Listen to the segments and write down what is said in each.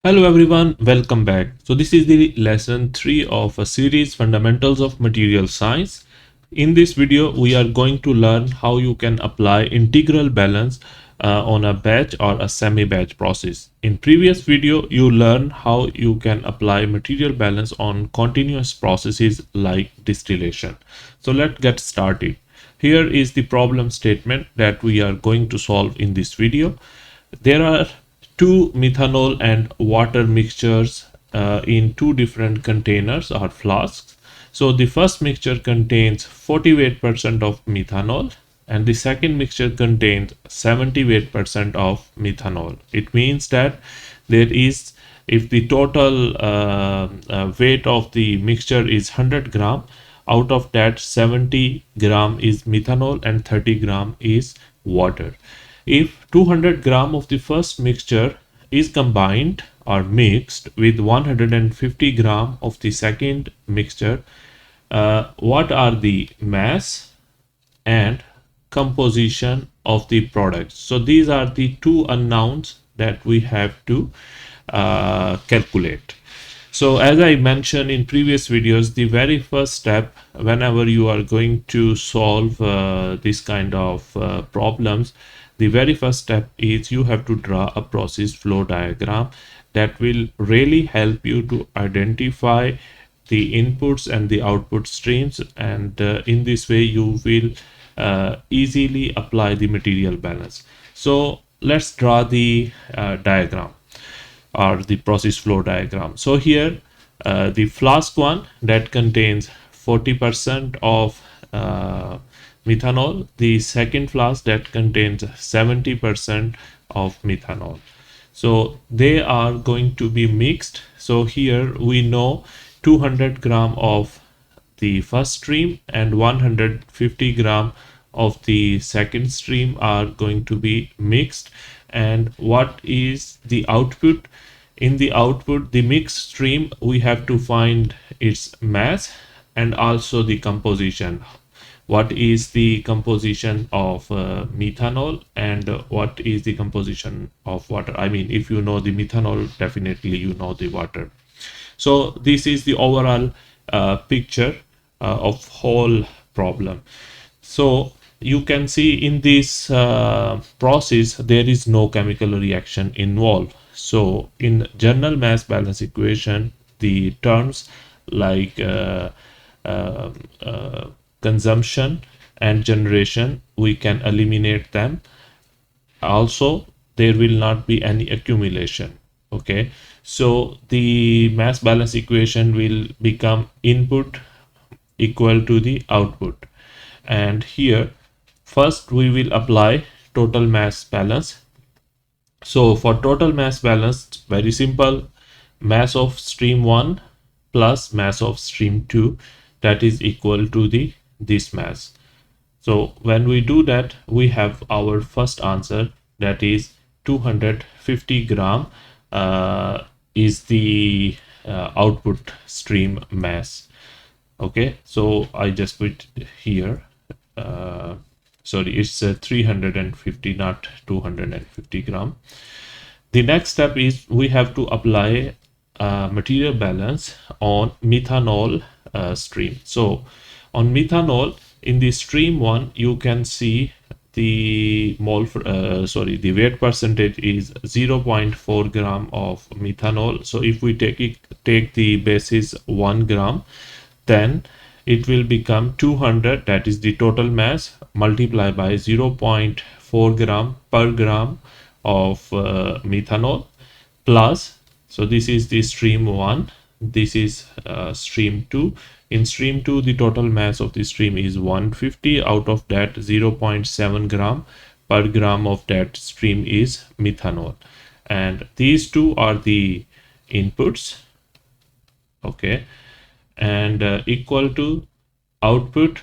Hello everyone, welcome back. So this is the lesson 3 of a series Fundamentals of Material Science. In this video, we are going to learn how you can apply integral balance on a batch or a semi-batch process. In previous video, you learned how you can apply material balance on continuous processes like distillation. So let's get started. Here is the problem statement that we are going to solve in this video. There are two methanol and water mixtures in two different containers or flasks. So the first mixture contains 48% of methanol and the second mixture contains 78% of methanol. It means that there is, if the total weight of the mixture is 100 gram, out of that 70 gram is methanol and 30 gram is water. If 200 gram of the first mixture is combined or mixed with 150 gram of the second mixture, what are the mass and composition of the products? So these are the two unknowns that we have to calculate. So as I mentioned in previous videos, the very first step whenever you are going to solve this kind of problems, the very first step is you have to draw a process flow diagram that will really help you to identify the inputs and the output streams, and in this way you will easily apply the material balance. So let's draw the diagram or the process flow diagram. So here the flask one that contains 40% of methanol, the second flask that contains 70% of methanol. So they are going to be mixed. So here we know 200 gram of the first stream and 150 gram of the second stream are going to be mixed. And what is the output? In the output, the mixed stream, we have to find its mass and also the composition. What is the composition of methanol and what is the composition of water? I mean, if you know the methanol, definitely you know the water. So this is the overall picture of whole problem. So you can see in this process there is no chemical reaction involved. So in general mass balance equation, the terms like uh, uh, consumption and generation, we can eliminate them. Also there will not be any accumulation. Okay, so the mass balance equation will become input equal to the output, and here first we will apply total mass balance. So for total mass balance, very simple, mass of stream 1 plus mass of stream 2, that is equal to the this mass. So when we do that, we have our first answer, that is 250 gram is the output stream mass. Okay, so I just put here, uh, sorry, it's 350, not 250 gram. The next step is we have to apply material balance on methanol stream. So on methanol, in the stream 1, you can see the the weight percentage is 0.4 gram of methanol. So if we take the basis 1 gram, then it will become 200, that is the total mass, multiplied by 0.4 gram per gram of methanol plus, so this is the stream 1, this is stream 2. In stream 2, the total mass of the stream is 150. Out of that, 0.7 gram per gram of that stream is methanol, and these two are the inputs. Okay, and equal to output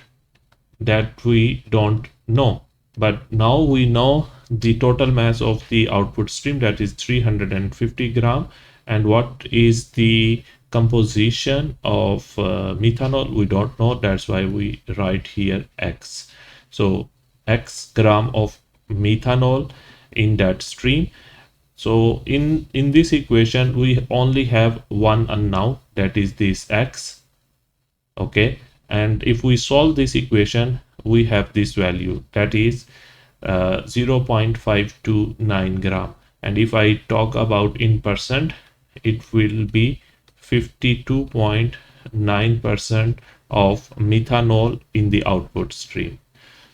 that we don't know, but now we know the total mass of the output stream, that is 350 gram, and what is the composition of methanol we don't know. That's why we write here x. So x gram of methanol in that stream. So in this equation we only have one unknown, that is this x. Okay, and if we solve this equation we have this value, that is 0.529 gram. And if I talk about in percent, it will be 52.9% of methanol in the output stream.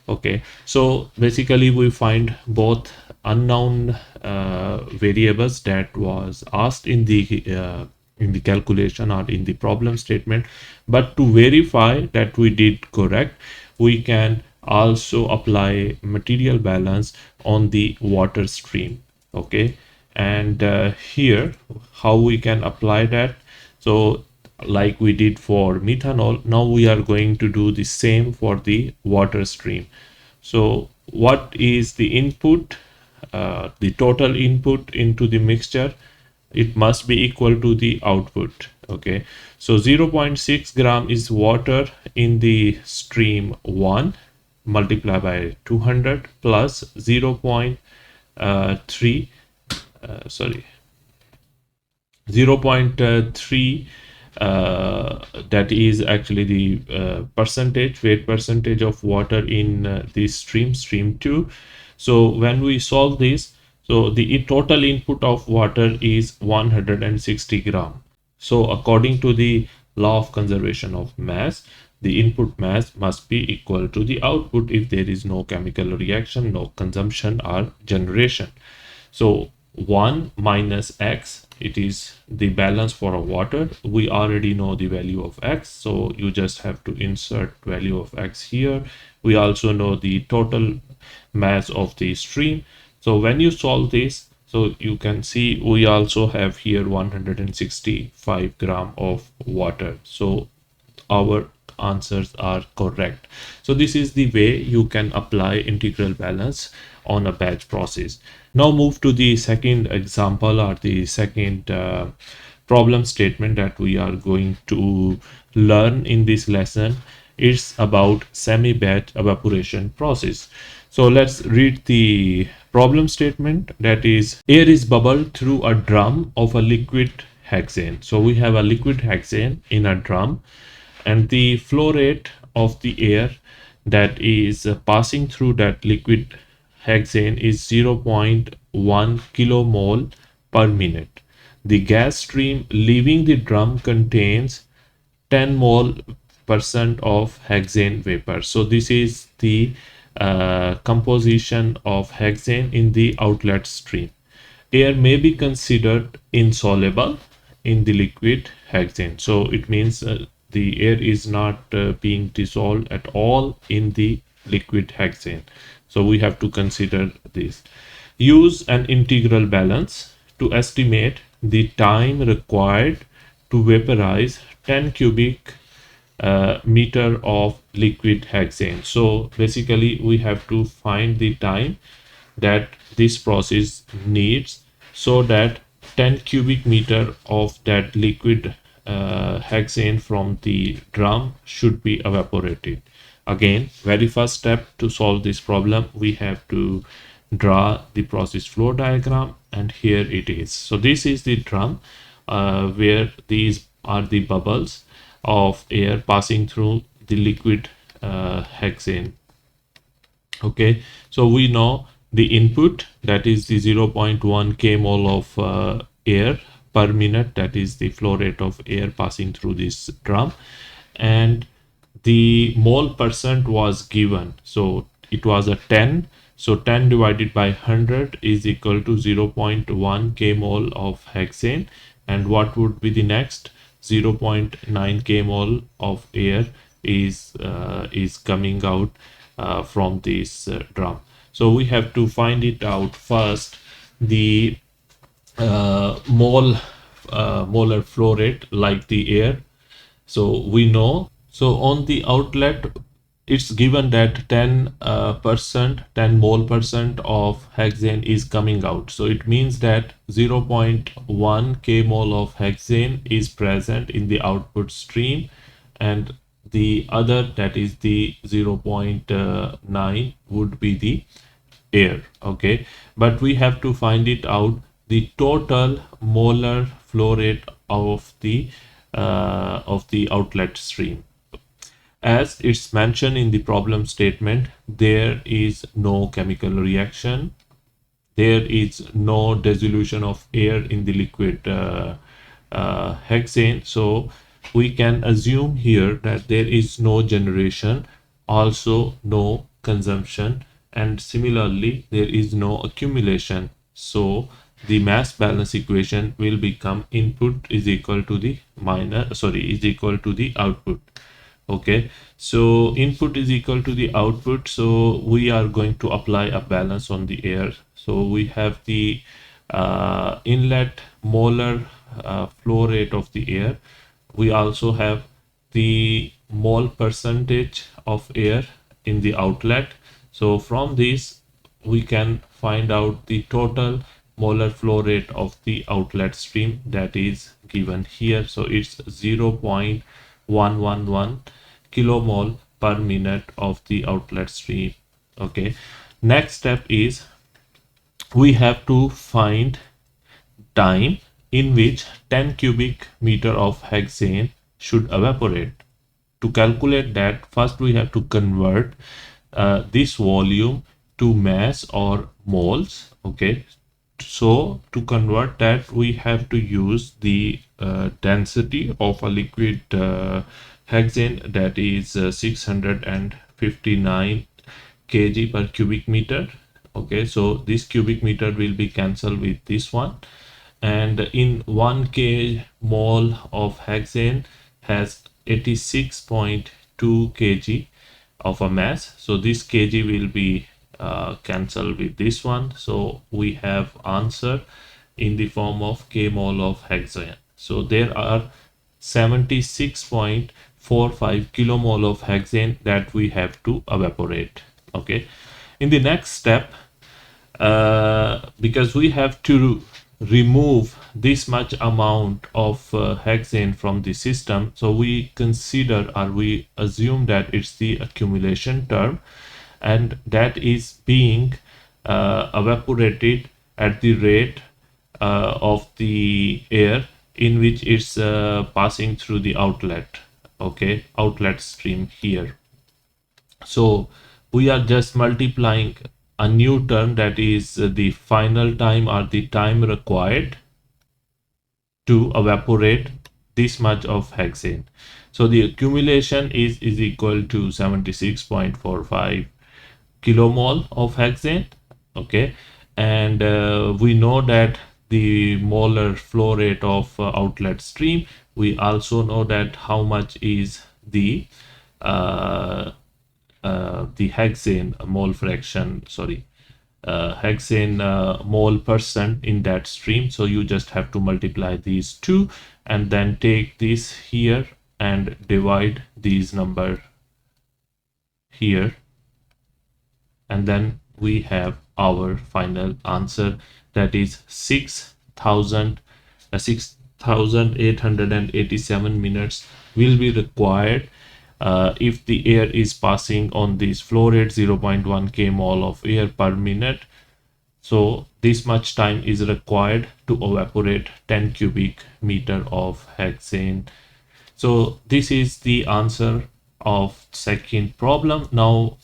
Okay, so basically we find both unknown variables that was asked in the calculation or in the problem statement, but to verify that we did correct, we can also apply material balance on the water stream. Okay, and here how we can apply that. So like we did for methanol, now we are going to do the same for the water stream. So what is the input, the total input into the mixture? It must be equal to the output. Okay, so 0.6 gram is water in the stream 1 multiplied by 200 plus 0.3 sorry 0.3, that is actually the weight percentage of water in this stream 2. So when we solve this, so the total input of water is 160 gram. So according to the law of conservation of mass, the input mass must be equal to the output if there is no chemical reaction, no consumption or generation. So 1 minus x, it is the balance for a water. We already know the value of x, so you just have to insert value of x here. We also know the total mass of the stream. So when you solve this, so you can see we also have here 165 gram of water. So our answers are correct. So this is the way you can apply integral balance on a batch process. Now move to the second example or the second problem statement that we are going to learn in this lesson. It's about semi-batch evaporation process. So let's read the problem statement. That is, air is bubbled through a drum of a liquid hexane. So we have a liquid hexane in a drum, and the flow rate of the air that is passing through that liquid hexane is 0.1 kilomole per minute. The gas stream leaving the drum contains 10 mole percent of hexane vapor. So this is the composition of hexane in the outlet stream. Air may be considered insoluble in the liquid hexane. So it means the air is not being dissolved at all in the liquid hexane. So we have to consider this. Use an integral balance to estimate the time required to vaporize 10 cubic meter of liquid hexane. So basically we have to find the time that this process needs so that 10 cubic meter of that liquid hexane from the drum should be evaporated. Again, very first step to solve this problem, we have to draw the process flow diagram, and here it is. So this is the drum where these are the bubbles of air passing through the liquid hexane. Okay, so we know the input, that is the 0.1 kmol of air per minute, that is the flow rate of air passing through this drum, and the mole percent was given, so it was a 10. So 10 divided by 100 is equal to 0.1 kmol of hexane. And what would be the next? 0.9 kmol of air is coming out from this drum. So we have to find it out first, the molar flow rate like the air. So we know, so on the outlet it's given that 10 mole percent of hexane is coming out. So it means that 0.1 kmol of hexane is present in the output stream, and the other, that is the 0.9, would be the air. Okay, but we have to find it out the total molar flow rate of the outlet stream. As it's mentioned in the problem statement, there is no chemical reaction, there is no dissolution of air in the liquid hexane. So we can assume here that there is no generation, also no consumption, and similarly there is no accumulation. So the mass balance equation will become input is equal to the is equal to the output. Okay, so input is equal to the output, so we are going to apply a balance on the air. So we have the inlet molar flow rate of the air. We also have the mole percentage of air in the outlet. So from this we can find out the total molar flow rate of the outlet stream, that is given here. So it's 0.111 kilomole per minute of the outlet stream. Okay, next step is we have to find time in which 10 cubic meter of hexane should evaporate. To calculate that, first we have to convert this volume to mass or moles. Okay, so to convert that we have to use the density of a liquid hexane, that is 659 kg per cubic meter. Okay, so this cubic meter will be cancelled with this one, and in 1 mole of hexane has 86.2 kg of a mass. So this kg will be cancelled with this one. So we have answer in the form of k mole of hexane. So there are 76.45 kilomole of hexane that we have to evaporate. Okay, in the next step, because we have to remove this much amount of hexane from the system, so we consider or we assume that it's the accumulation term, and that is being evaporated at the rate of the air in which it's passing through the outlet. Okay, outlet stream here. So we are just multiplying a new term, that is the final time or the time required to evaporate this much of hexane. So the accumulation is equal to 76.45 kilomole of hexane. Okay, and we know that the molar flow rate of outlet stream. We also know that how much is the hexane mole fraction, hexane mole percent in that stream. So you just have to multiply these two and then take this here and divide these number here, and then we have our final answer, that is 6,887 minutes will be required if the air is passing on this flow rate 0.1 k mole of air per minute. So this much time is required to evaporate 10 cubic meter of hexane. So this is the answer of second problem. Now,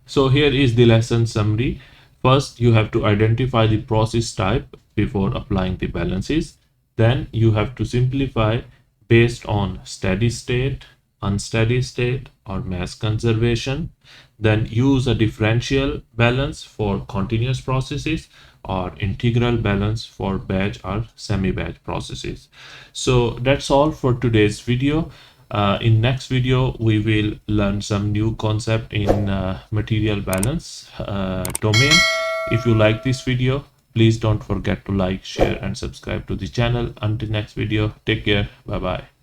so here is the lesson summary. First, you have to identify the process type before applying the balances. Then you have to simplify based on steady state, unsteady state, or mass conservation. Then use a differential balance for continuous processes or integral balance for batch or semi-batch processes. So that's all for today's video. In next video we will learn some new concept in material balance domain. If you like this video, please don't forget to like, share and subscribe to the channel. Until next video, take care. Bye bye.